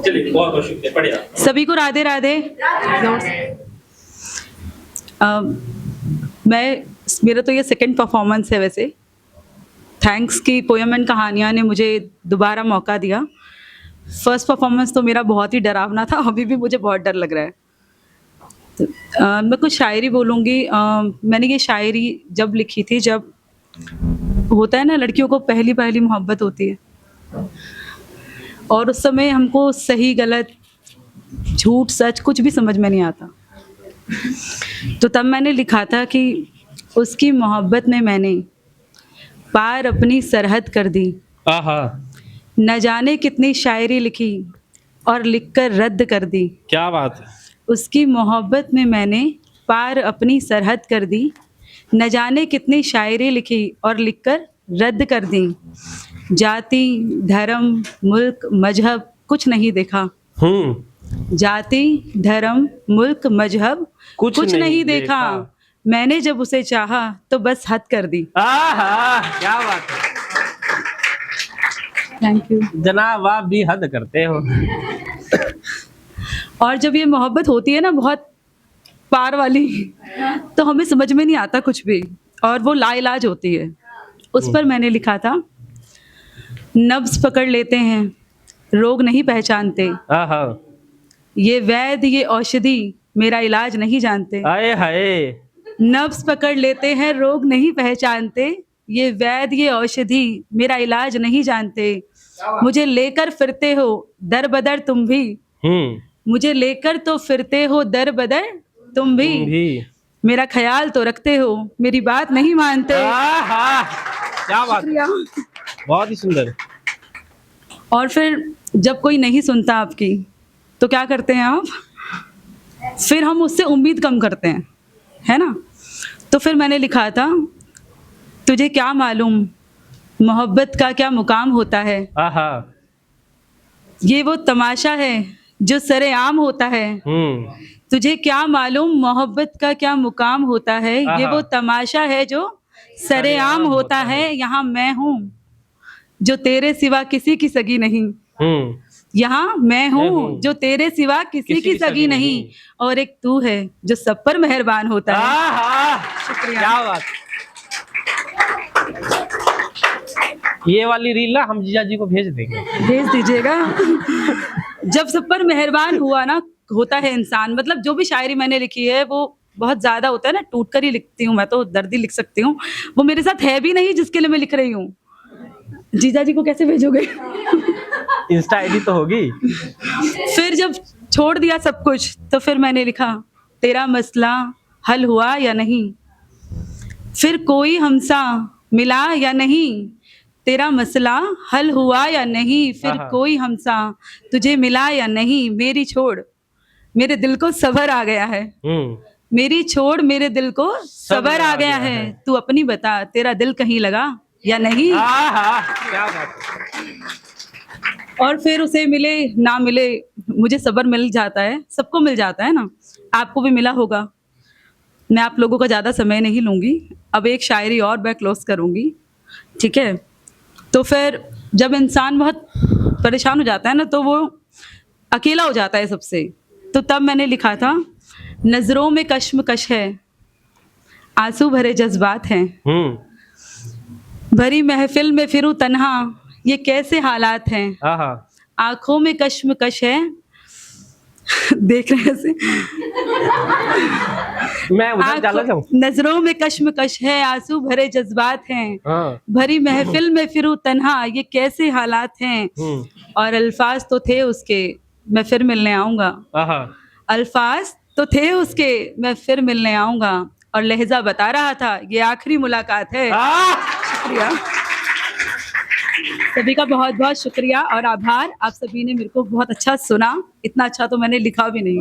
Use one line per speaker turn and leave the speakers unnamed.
चलिए बहुत बहुत शुक्रिया, बढ़िया।
सभी को राधे राधे। मेरा तो ये सेकंड परफॉर्मेंस है वैसे। थैंक्स कि पोयम एंड कहानियाँ ने मुझे दोबारा मौका दिया। फर्स्ट परफॉर्मेंस तो मेरा बहुत ही डरावना था, अभी भी मुझे बहुत डर लग रहा है। तो, मैं कुछ शायरी बोलूँगी। मैंने ये शायरी जब लिखी थी, जब होता है ना लड़कियों को पहली पहली मोहब्बत होती है, और उस समय हमको सही गलत झूठ सच कुछ भी समझ में नहीं आता। तो तब मैंने लिखा था कि उसकी मोहब्बत में मैंने पार अपनी सरहद कर दी।
आहा,
न जाने कितनी शायरी लिखी और लिखकर रद्द कर दी।
क्या बात है।
उसकी मोहब्बत में मैंने पार अपनी सरहद कर दी। न जाने कितनी शायरी लिखी और लिखकर रद्द कर दी। जाति धर्म मुल्क मजहब कुछ नहीं देखा। जाति धर्म मुल्क मजहब कुछ नहीं देखा। मैंने जब उसे चाहा तो बस हद कर दी।
आहा, क्या बात है।
थैंक यू
जनाब, आप भी हद करते हो।
और जब ये मोहब्बत होती है ना बहुत पार वाली, तो हमें समझ में नहीं आता कुछ भी, और वो लाइलाज होती है। उस पर मैंने लिखा था, नब्ज पकड़ लेते हैं रोग नहीं पहचानते।
आहा,
ये वैद्य ये औषधि मेरा इलाज नहीं जानते।
आए हाय।
नब्ज पकड़ लेते हैं रोग नहीं पहचानते। ये वैद्य ये औषधि मेरा इलाज नहीं जानते। मुझे लेकर फिरते हो दर बदर तुम भी। मुझे लेकर तो फिरते हो दर बदर तुम भी। मेरा ख्याल तो रखते हो मेरी बात नहीं मानते।
आहा, क्या बात है। बहुत ही सुंदर।
और फिर जब कोई नहीं सुनता आपकी, तो क्या करते हैं आप? फिर हम उससे उम्मीद कम करते हैं, है ना? तो फिर मैंने लिखा था, तुझे क्या मालूम मोहब्बत का क्या मुकाम होता है।
आहा,
ये वो तमाशा है जो सरेआम होता है। तुझे क्या मालूम मोहब्बत का क्या मुकाम होता है। ये वो तमाशा है जो सरेआम होता है। यहाँ मैं हूँ जो तेरे सिवा किसी की सगी नहीं। यहाँ मैं हूँ जो तेरे सिवा किसी की सगी नहीं। और एक तू है जो सब पर मेहरबान होता है। शुक्रिया।
क्या बात। ये वाली रील ना हम जीजा जी को भेज देंगे।
भेज दीजिएगा। जब सब पर मेहरबान हुआ ना होता है इंसान, मतलब जो भी शायरी मैंने लिखी है वो बहुत ज्यादा होता है ना, टूट कर ही लिखती हूँ मैं, तो दर्दी लिख सकती हूँ। वो मेरे साथ है भी नहीं जिसके लिए मैं लिख रही हूँ। जीजा जी को कैसे भेजोगे?
इंस्टा आईडी तो होगी।
फिर जब छोड़ दिया सब कुछ, तो फिर मैंने लिखा, तेरा मसला हल हुआ या नहीं। फिर कोई हमसा मिला या नहीं। तेरा मसला हल हुआ या नहीं। फिर कोई हमसा तुझे मिला या नहीं। मेरी छोड़ मेरे दिल को सबर आ गया है। मेरी छोड़ मेरे दिल को सबर आ गया है। तू अपनी बता तेरा दिल कहीं लगा या नहीं।
क्या बात।
और फिर उसे मिले ना मिले, मुझे सबर मिल जाता है, सबको मिल जाता है ना, आपको भी मिला होगा। मैं आप लोगों का ज़्यादा समय नहीं लूँगी। अब एक शायरी और मैं क्लोज करूँगी, ठीक है? तो फिर जब इंसान बहुत परेशान हो जाता है ना, तो वो अकेला हो जाता है सबसे। तो तब मैंने लिखा था, नज़रों में कश्मकश है आंसू भरे जज्बात हैं। भरी महफिल में फिरूं तन्हा ये कैसे हालात हैं। आंखों में कश्मकश है देख रहे से
मैं उधर चला जाऊं।
नजरों में कश्मकश है आंसू भरे जज्बात हैं। भरी महफिल में फिरूं तन्हा ये कैसे हालात हैं। और अल्फाज तो थे उसके मैं फिर मिलने आऊंगा। अल्फाज तो थे उसके मैं फिर मिलने आऊंगा। और लहजा बता रहा था ये आखिरी मुलाकात है। शुक्रिया सभी का, बहुत बहुत शुक्रिया और आभार। आप सभी ने मेरे को बहुत अच्छा सुना। इतना अच्छा तो मैंने लिखा भी नहीं।